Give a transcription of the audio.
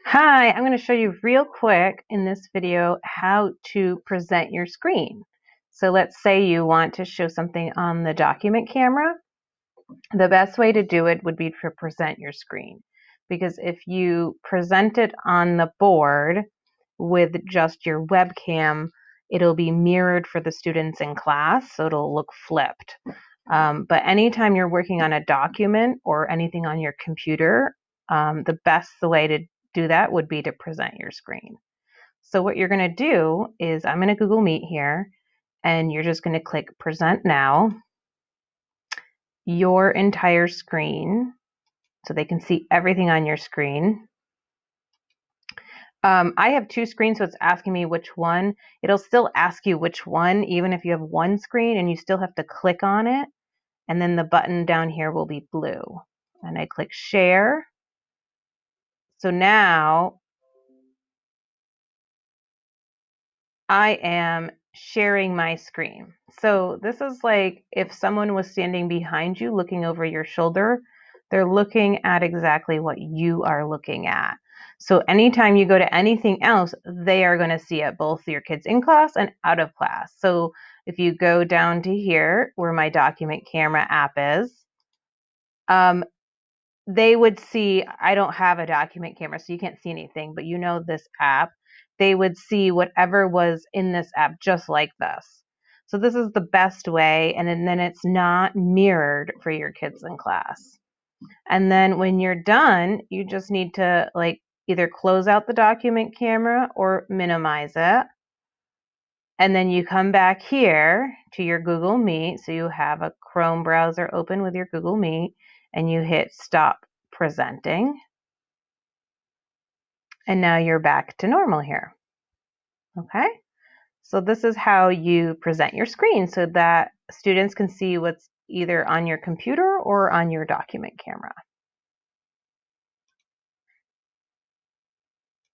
Hi, I'm going to show you real quick in this video how to present your screen. So let's say you want to show something on the document camera. The best way to do it would be to present your screen, because if you present it on the board with just your webcam, it'll be mirrored for the students in class, so it'll look flipped. But anytime you're working on a document or anything on your computer, the best way to do that would be to present your screen. So what you're going to do is I'm in a Google Meet here, and you're just going to click Present Now, your entire screen, so they can see everything on your screen. I have two screens, so it's asking me which one. It'll still ask you which one, even if you have one screen, and you still have to click on it. And then the button down here will be blue. And I click Share. So now I am sharing my screen. So this is like if someone was standing behind you looking over your shoulder, they're looking at exactly what you are looking at. So anytime you go to anything else, they are going to see it, both your kids in class and out of class. So if you go down to here where my document camera app is, they would see, I don't have a document camera, so you can't see anything, but you know this app, they would see whatever was in this app just like this. So this is the best way, and then it's not mirrored for your kids in class. And then when you're done, you just need to either close out the document camera or minimize it. And then you come back here to your Google Meet. So you have a Chrome browser open with your Google Meet, and you hit Stop Presenting. And now you're back to normal here. Okay, so this is how you present your screen so that students can see what's either on your computer or on your document camera.